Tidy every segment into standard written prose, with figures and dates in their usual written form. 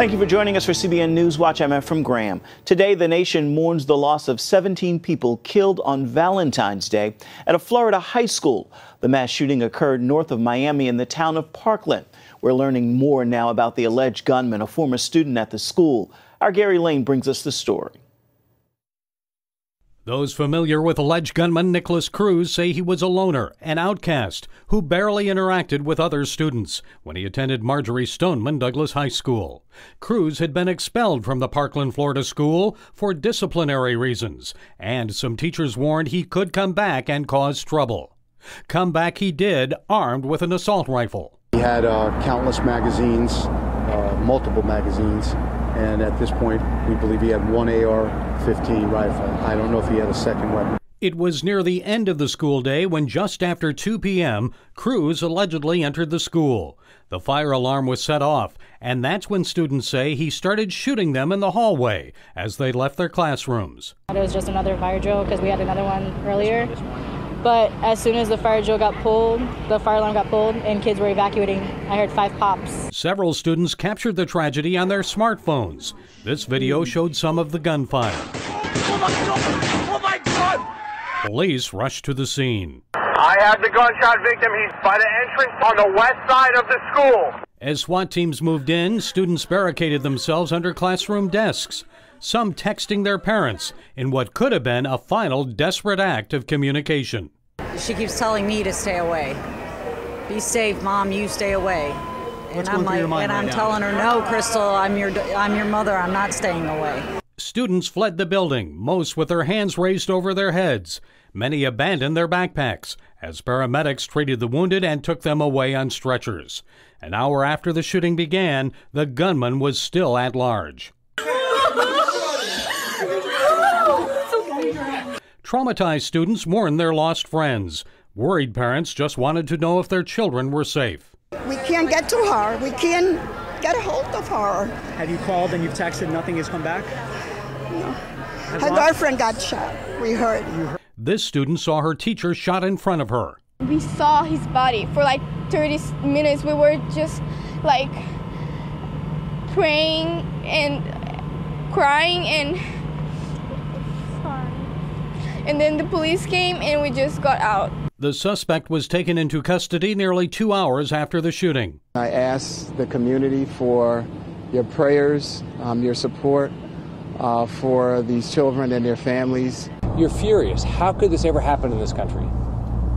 Thank you for joining us for CBN News Watch. I'm Efrem Graham. Today, the nation mourns the loss of 17 people killed on Valentine's Day at a Florida high school. The mass shooting occurred north of Miami in the town of Parkland. We're learning more now about the alleged gunman, a former student at the school. Our Gary Lane brings us the story. Those familiar with alleged gunman Nikolas Cruz say he was a loner, an outcast, who barely interacted with other students when he attended Marjory Stoneman Douglas High School. Cruz had been expelled from the Parkland, Florida school for disciplinary reasons, and some teachers warned he could come back and cause trouble. Come back he did, armed with an assault rifle. He had countless magazines, multiple magazines, and at this point we believe he had one AR-15 rifle. I don't know if he had a second weapon. It was near the end of the school day when just after 2 p.m., Cruz allegedly entered the school. The fire alarm was set off, and that's when students say he started shooting them in the hallway as they left their classrooms. It was just another fire drill because we had another one earlier. But as soon as the fire drill got pulled, the fire alarm got pulled, and kids were evacuating, I heard 5 pops. Several students captured the tragedy on their smartphones. This video showed some of the gunfire. Oh my God! Oh my God! Police rushed to the scene. I have the gunshot victim. He's by the entrance on the west side of the school. As SWAT teams moved in, students barricaded themselves under classroom desks, some texting their parents in what could have been a final desperate act of communication. She keeps telling me to stay away. Be safe, Mom, you stay away. And I'm like, and I'm telling her, no, Crystal, I'm your mother, I'm not staying away. Students fled the building, most with their hands raised over their heads. Many abandoned their backpacks as paramedics treated the wounded and took them away on stretchers. An hour after the shooting began, the gunman was still at large. Traumatized students mourned their lost friends. Worried parents just wanted to know if their children were safe. We can't get to her. We can't get a hold of her. Have you called and you've texted, nothing has come back? No. Her girlfriend got shot. We heard. This student saw her teacher shot in front of her. We saw his body for like 30 minutes. We were just like praying and crying and then the police came and we just got out. The suspect was taken into custody nearly 2 hours after the shooting. I ask the community for your prayers, your support for these children and their families. You're furious. How could this ever happen in this country?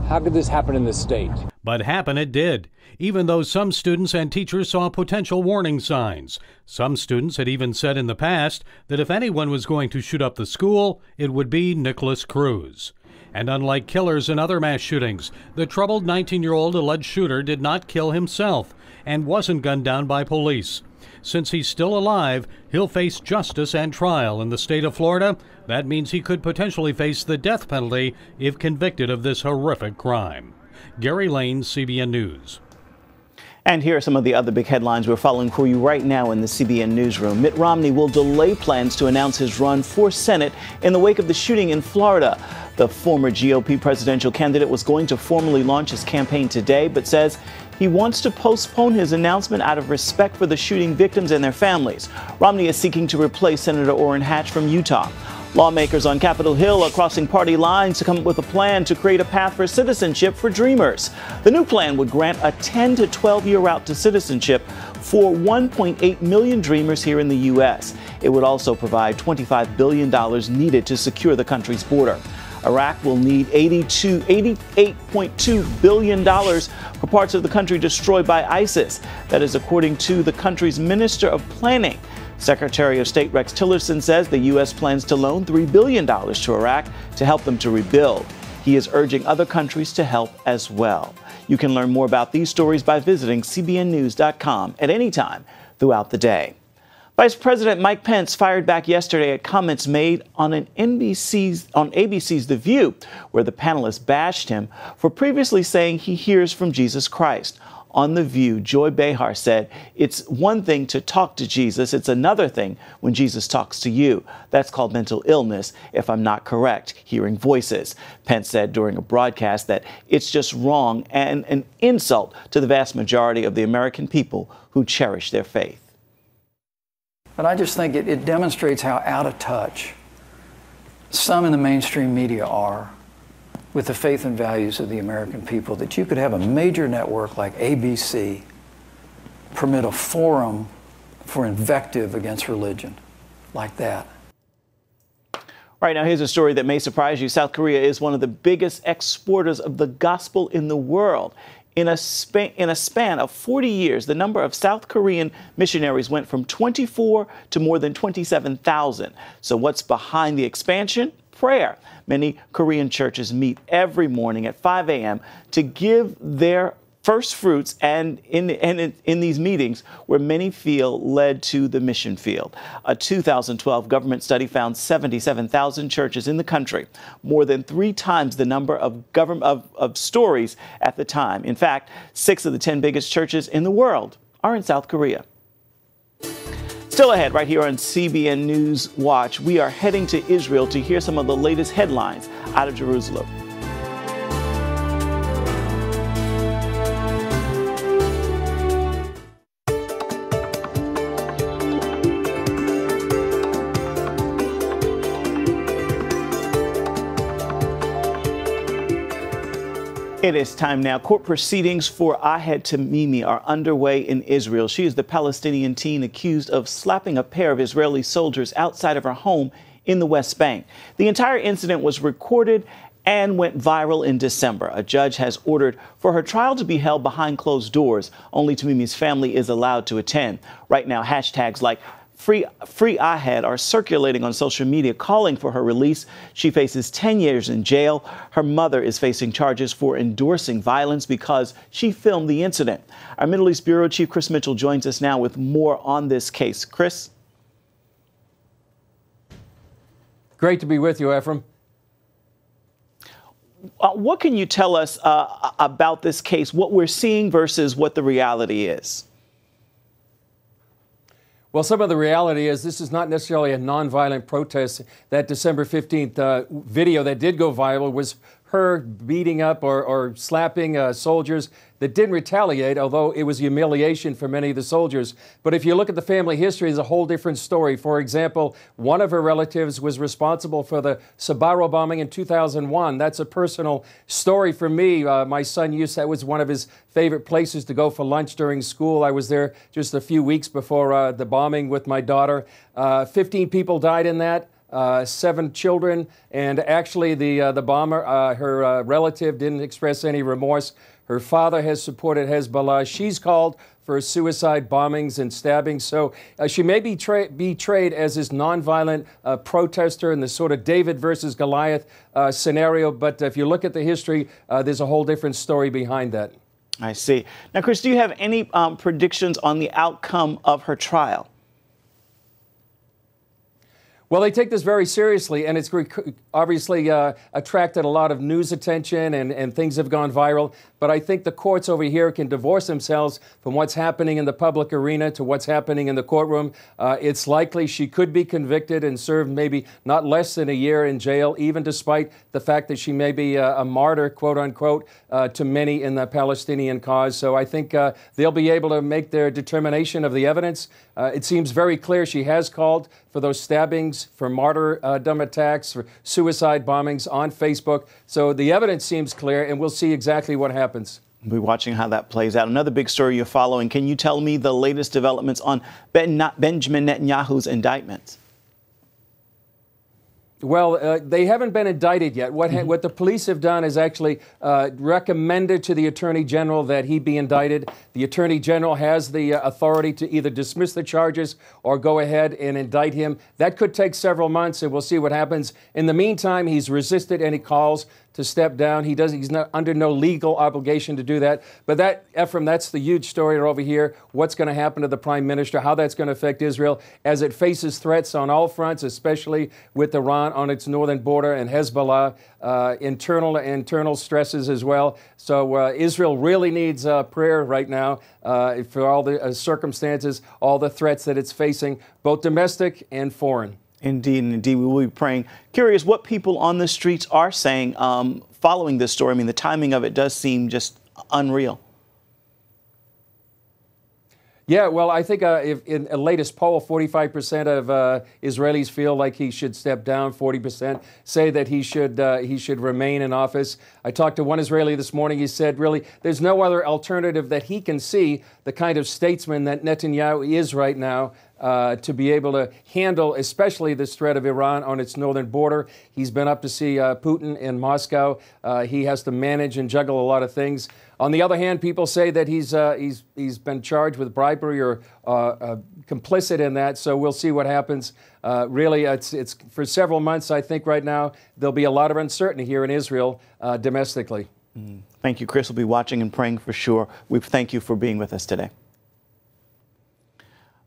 How could this happen in this state? But happen it did, even though some students and teachers saw potential warning signs. Some students had even said in the past that if anyone was going to shoot up the school, it would be Nikolas Cruz. And unlike killers in other mass shootings, the troubled 19-year-old alleged shooter did not kill himself and wasn't gunned down by police. Since he's still alive, he'll face justice and trial in the state of Florida. That means he could potentially face the death penalty if convicted of this horrific crime. Gary Lane, CBN News. And here are some of the other big headlines we're following for you right now in the CBN newsroom. Mitt Romney will delay plans to announce his run for Senate in the wake of the shooting in Florida. The former GOP presidential candidate was going to formally launch his campaign today, but says he wants to postpone his announcement out of respect for the shooting victims and their families. Romney is seeking to replace Senator Orrin Hatch from Utah. Lawmakers on Capitol Hill are crossing party lines to come up with a plan to create a path for citizenship for Dreamers. The new plan would grant a 10 to 12-year route to citizenship for 1.8 million Dreamers here in the U.S. It would also provide $25 billion needed to secure the country's border. Iraq will need $88.2 billion for parts of the country destroyed by ISIS. That is according to the country's Minister of Planning. Secretary of State Rex Tillerson says the U.S. plans to loan $3 billion to Iraq to help them to rebuild. He is urging other countries to help as well. You can learn more about these stories by visiting cbnnews.com at any time throughout the day. Vice President Mike Pence fired back yesterday at comments made on ABC's The View, where the panelists bashed him for previously saying he hears from Jesus Christ. On The View, Joy Behar said, "It's one thing to talk to Jesus. It's another thing when Jesus talks to you. That's called mental illness, if I'm not correct, hearing voices." Pence said during a broadcast that it's just wrong and an insult to the vast majority of the American people who cherish their faith. But I just think it demonstrates how out of touch some in the mainstream media are with the faith and values of the American people, that you could have a major network like ABC permit a forum for invective against religion like that. Right now, here's a story that may surprise you. South Korea is one of the biggest exporters of the gospel in the world. In a span of 40 years, the number of South Korean missionaries went from 24 to more than 27,000. So what's behind the expansion? Prayer. Many Korean churches meet every morning at 5 a.m. to give their first fruits, and in these meetings where many feel led to the mission field. A 2012 government study found 77,000 churches in the country, more than 3 times the number of stories at the time. In fact, 6 of the 10 biggest churches in the world are in South Korea. Still ahead, right here on CBN News Watch, we are heading to Israel to hear some of the latest headlines out of Jerusalem. It is time now. Court proceedings for Ahed Tamimi are underway in Israel. She is the Palestinian teen accused of slapping a pair of Israeli soldiers outside of her home in the West Bank. The entire incident was recorded and went viral in December. A judge has ordered for her trial to be held behind closed doors. Only Tamimi's family is allowed to attend. Right now, hashtags like Free Ahed are circulating on social media calling for her release. She faces 10 years in jail. Her mother is facing charges for endorsing violence because she filmed the incident. Our Middle East Bureau Chief Chris Mitchell joins us now with more on this case. Chris? Great to be with you, Ephraim. What can you tell us about this case, what we're seeing versus what the reality is? Well, some of the reality is this is not necessarily a nonviolent protest. That December 15th video that did go viral was her beating up or slapping soldiers that didn't retaliate, although it was humiliation for many of the soldiers. But if you look at the family history, it's a whole different story. For example, one of her relatives was responsible for the Sbarro bombing in 2001. That's a personal story for me. My son that was one of his favorite places to go for lunch during school. I was there just a few weeks before the bombing with my daughter. 15 people died in that. 7 children, and actually the bomber, her relative, didn't express any remorse. Her father has supported Hezbollah. She's called for suicide bombings and stabbings. So she may be portrayed as this nonviolent protester in the sort of David versus Goliath scenario. But if you look at the history, there's a whole different story behind that. I see. Now, Chris, do you have any predictions on the outcome of her trial? Well, they take this very seriously, and it's obviously attracted a lot of news attention, and things have gone viral. But I think the courts over here can divorce themselves from what's happening in the public arena to what's happening in the courtroom. It's likely she could be convicted and serve maybe not less than a year in jail, even despite the fact that she may be a martyr, quote unquote, to many in the Palestinian cause. So I think they'll be able to make their determination of the evidence. It seems very clear she has called for those stabbings, for martyrdom attacks, for suicide bombings on Facebook. So the evidence seems clear, and we'll see exactly what happens. We'll be watching how that plays out. Another big story you're following. Can you tell me the latest developments on Benjamin Netanyahu's indictments? Well, they haven't been indicted yet. What the police have done is actually recommended to the Attorney General that he be indicted. The Attorney General has the authority to either dismiss the charges or go ahead and indict him. That could take several months, and we'll see what happens. In the meantime, he's resisted any calls to step down. He's not under no legal obligation to do that. But that, Ephraim, that's the huge story over here. What's going to happen to the Prime Minister, how that's going to affect Israel as it faces threats on all fronts, especially with Iran on its northern border and Hezbollah, internal stresses as well. So Israel really needs prayer right now for all the circumstances, all the threats that it's facing, both domestic and foreign. Indeed, and indeed, we will be praying. Curious what people on the streets are saying following this story. I mean, the timing of it does seem just unreal. Yeah, well, I think if in a latest poll, 45% of Israelis feel like he should step down. 40% say that he should remain in office. I talked to one Israeli this morning. He said, really, there's no other alternative that he can see, the kind of statesman that Netanyahu is right now, to be able to handle, especially this threat of Iran on its northern border. He's been up to see Putin in Moscow. He has to manage and juggle a lot of things. On the other hand, people say that he's been charged with bribery or complicit in that. So we'll see what happens. Really, it's for several months. I think right now there'll be a lot of uncertainty here in Israel domestically. Thank you, Chris. We'll be watching and praying for sure. We thank you for being with us today.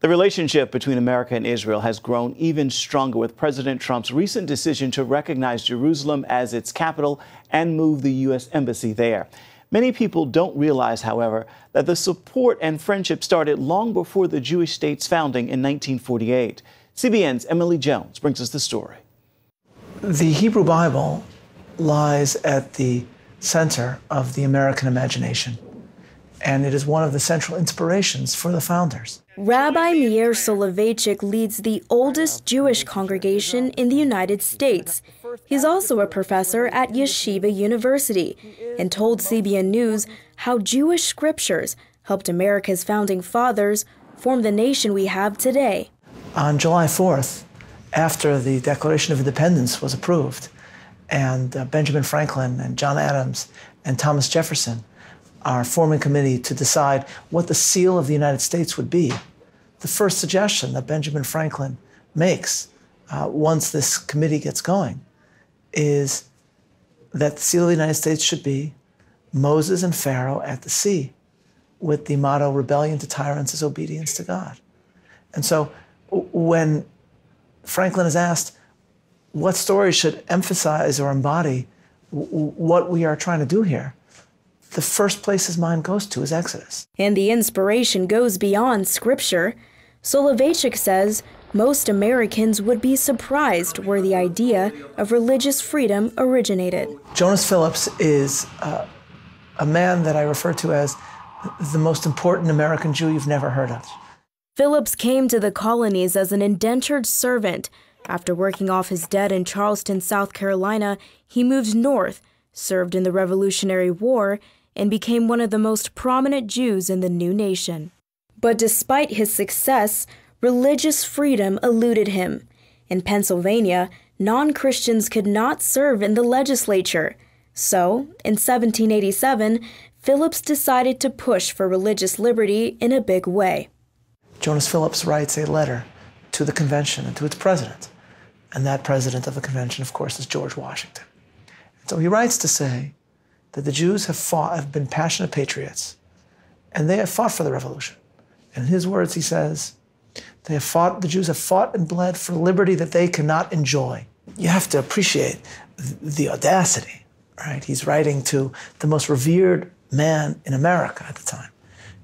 The relationship between America and Israel has grown even stronger with President Trump's recent decision to recognize Jerusalem as its capital and move the U.S. embassy there. Many people don't realize, however, that the support and friendship started long before the Jewish state's founding in 1948. CBN's Emily Jones brings us the story. The Hebrew Bible lies at the center of the American imagination, and it is one of the central inspirations for the founders. Rabbi Meir Soloveitchik leads the oldest Jewish congregation in the United States. He's also a professor at Yeshiva University and told CBN News how Jewish scriptures helped America's founding fathers form the nation we have today. On July 4th, after the Declaration of Independence was approved, and Benjamin Franklin and John Adams and Thomas Jefferson are forming a committee to decide what the seal of the United States would be, the first suggestion that Benjamin Franklin makes once this committee gets going is that the seal of the United States should be Moses and Pharaoh at the sea, with the motto, rebellion to tyrants is obedience to God. And so when Franklin is asked what story should emphasize or embody what we are trying to do here, the first place his mind goes to is Exodus. And the inspiration goes beyond scripture. Soloveitchik says most Americans would be surprised where the idea of religious freedom originated. Jonas Phillips is a man that I refer to as the most important American Jew you've never heard of. Phillips came to the colonies as an indentured servant. After working off his debt in Charleston, South Carolina, he moved north, served in the Revolutionary War, and became one of the most prominent Jews in the new nation. But despite his success, religious freedom eluded him. In Pennsylvania, non-Christians could not serve in the legislature. So, in 1787, Phillips decided to push for religious liberty in a big way. Jonas Phillips writes a letter to the convention and to its president. And that president of the convention, of course, is George Washington. And so he writes to say that the Jews have been passionate patriots, and they have fought for the revolution. And in his words, he says, the Jews have fought and bled for liberty that they cannot enjoy. You have to appreciate the audacity, right? He's writing to the most revered man in America at the time,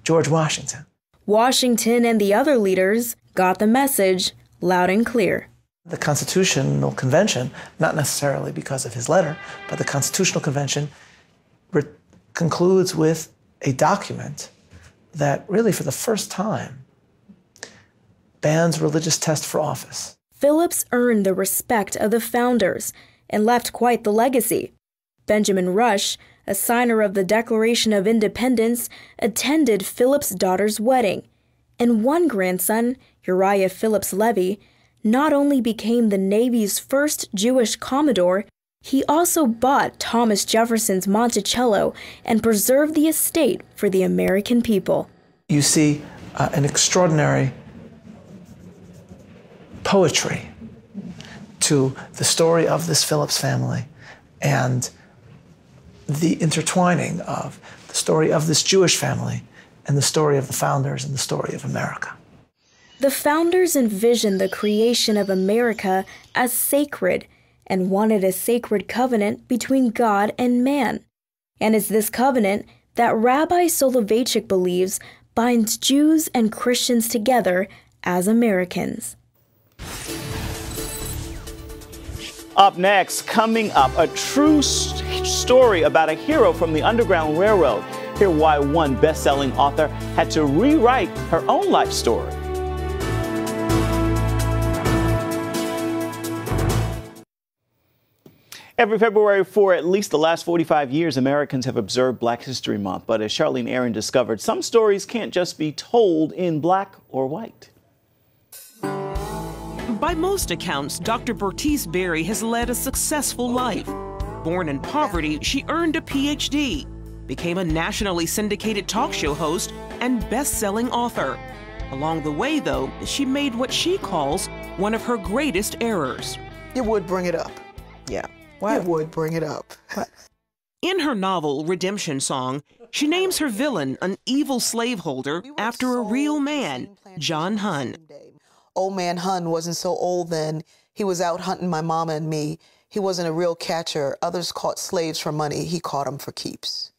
George Washington. Washington and the other leaders got the message loud and clear. The Constitutional Convention, not necessarily because of his letter, but the Constitutional Convention concludes with a document that really for the first time bans religious test for office. Phillips earned the respect of the founders and left quite the legacy. Benjamin Rush, a signer of the Declaration of Independence, attended Phillips' daughter's wedding, and one grandson, Uriah Phillips Levy, not only became the Navy's first Jewish Commodore, he also bought Thomas Jefferson's Monticello and preserved the estate for the American people. You see an extraordinary poetry to the story of this Phillips family and the intertwining of the story of this Jewish family and the story of the founders and the story of America. The founders envisioned the creation of America as sacred and wanted a sacred covenant between God and man. And it's this covenant that Rabbi Soloveitchik believes binds Jews and Christians together as Americans. Up next, coming up, a true story about a hero from the Underground Railroad. Hear why one best-selling author had to rewrite her own life story. Every February for at least the last 45 years, Americans have observed Black History Month. But as Charlene Aaron discovered, some stories can't just be told in black or white. By most accounts, Dr. Bertice Berry has led a successful life. Born in poverty, she earned a PhD, became a nationally syndicated talk show host, and best-selling author. Along the way, though, she made what she calls one of her greatest errors. You would bring it up. Yeah. It would bring it up. In her novel, Redemption Song, she names her villain an evil slaveholder after a real man, John Hunn. Old man Hunn wasn't so old then. He was out hunting my mama and me. He wasn't a real catcher. Others caught slaves for money. He caught them for keeps.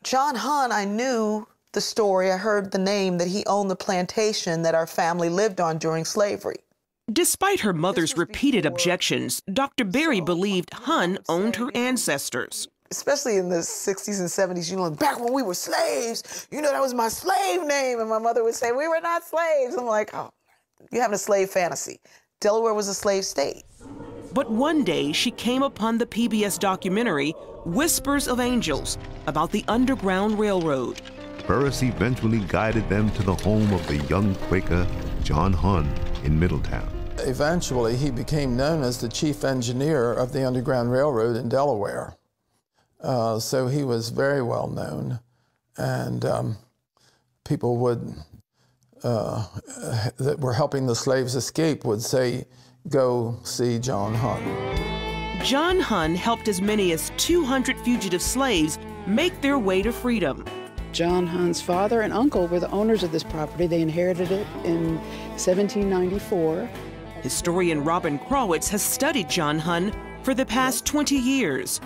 John Hunn, I knew the story. I heard the name that he owned the plantation that our family lived on during slavery. Despite her mother's repeated objections, Dr. Berry believed Hunn owned her ancestors. Especially in the 60s and 70s, you know, back when we were slaves, you know, that was my slave name. And my mother would say, we were not slaves. I'm like, oh, you're having a slave fantasy. Delaware was a slave state. But one day she came upon the PBS documentary, Whispers of Angels, about the Underground Railroad. Burris eventually guided them to the home of the young Quaker, John Hunn, in Middletown. Eventually, he became known as the chief engineer of the Underground Railroad in Delaware. So he was very well known, and people would, that were helping the slaves escape would say, go see John Hunn. John Hunn helped as many as 200 fugitive slaves make their way to freedom. John Hunn's father and uncle were the owners of this property. They inherited it in 1794. Historian Robin Krawitz has studied John Hunn for the past 20 years.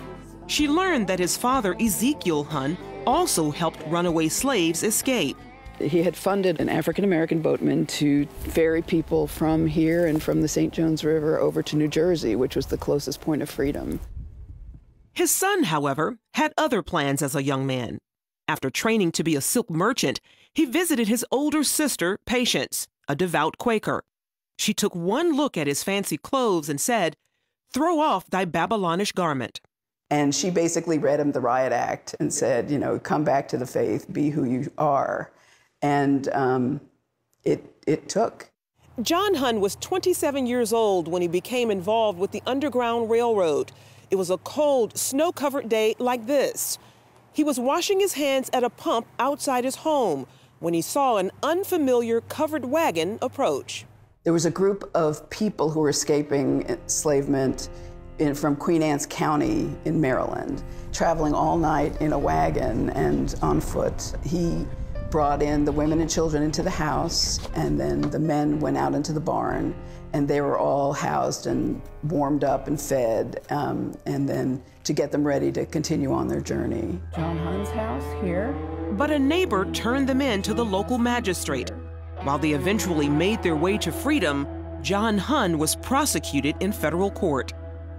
She learned that his father, Ezekiel Hunn, also helped runaway slaves escape. He had funded an African-American boatman to ferry people from here and from the St. Johns River over to New Jersey, which was the closest point of freedom. His son, however, had other plans as a young man. After training to be a silk merchant, he visited his older sister, Patience, a devout Quaker. She took one look at his fancy clothes and said, "Throw off thy Babylonish garment." And she basically read him the Riot Act and said, you know, come back to the faith, be who you are. And it took. John Hunn was 27 years old when he became involved with the Underground Railroad. It was a cold, snow-covered day like this. He was washing his hands at a pump outside his home when he saw an unfamiliar covered wagon approach. There was a group of people who were escaping enslavement from Queen Anne's County in Maryland, traveling all night in a wagon and on foot. He brought in the women and children into the house, and then the men went out into the barn, and they were all housed and warmed up and fed, and then to get them ready to continue on their journey. John Hunn's house here. But a neighbor turned them in to the local magistrate. While they eventually made their way to freedom, John Hunn was prosecuted in federal court.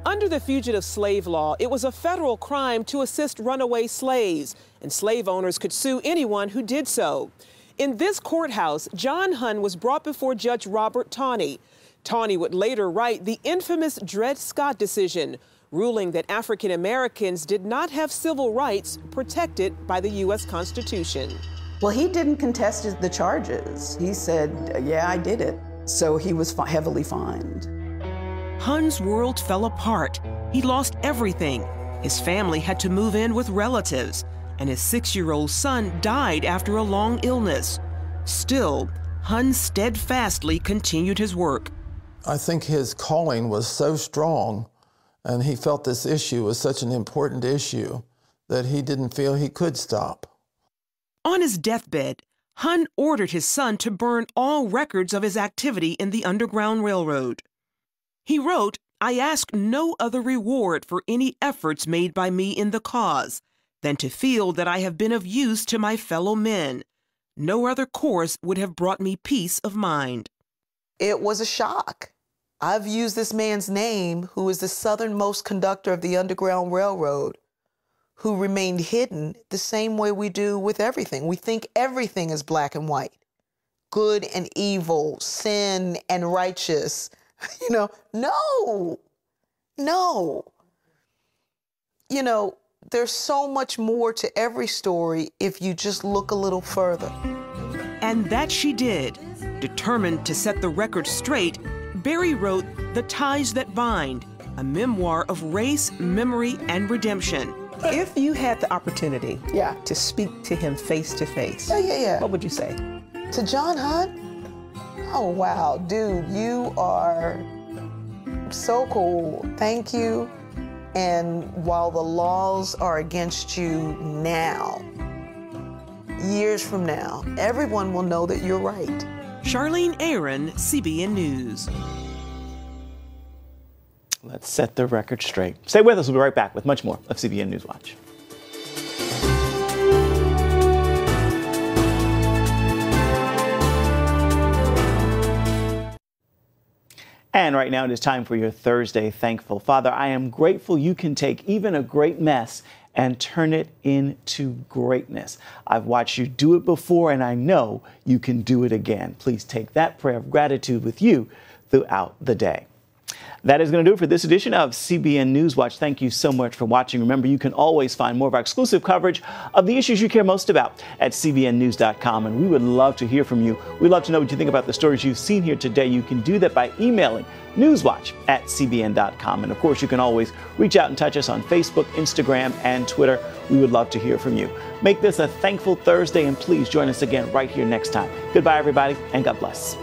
Under the fugitive slave law, it was a federal crime to assist runaway slaves, and slave owners could sue anyone who did so. In this courthouse, John Hunn was brought before Judge Robert Taney. Taney would later write the infamous Dred Scott decision, ruling that African Americans did not have civil rights protected by the U.S. Constitution. Well, he didn't contest the charges. He said, yeah, I did it. So he was heavily fined. Hunn's world fell apart. He lost everything. His family had to move in with relatives, and his 6-year-old son died after a long illness. Still, Hunn steadfastly continued his work. I think his calling was so strong, and he felt this issue was such an important issue that he didn't feel he could stop. On his deathbed, Hunn ordered his son to burn all records of his activity in the Underground Railroad. He wrote, "I ask no other reward for any efforts made by me in the cause than to feel that I have been of use to my fellow men. No other course would have brought me peace of mind." It was a shock. I've used this man's name, who is the southernmost conductor of the Underground Railroad, who remained hidden the same way we do with everything. We think everything is black and white, good and evil, sin and righteous. You know, no. You know, there's so much more to every story if you just look a little further. And that she did. Determined to set the record straight, Berry wrote The Ties That Bind, a memoir of race, memory, and redemption. If you had the opportunity to speak to him face to face, what would you say? To John Hunt? Oh, wow, dude, you are so cool. Thank you. And while the laws are against you now, years from now, everyone will know that you're right. Charlene Aaron, CBN News. Let's set the record straight. Stay with us. We'll be right back with much more of CBN News Watch. And right now it is time for your Thursday Thankful. Father, I am grateful you can take even a great mess and turn it into greatness. I've watched you do it before, and I know you can do it again. Please take that prayer of gratitude with you throughout the day. That is going to do it for this edition of CBN News Watch. Thank you so much for watching. Remember, you can always find more of our exclusive coverage of the issues you care most about at cbnnews.com. And we would love to hear from you. We'd love to know what you think about the stories you've seen here today. You can do that by emailing newswatch@cbn.com. And of course, you can always reach out and touch us on Facebook, Instagram, and Twitter. We would love to hear from you. Make this a thankful Thursday, and please join us again right here next time. Goodbye, everybody, and God bless.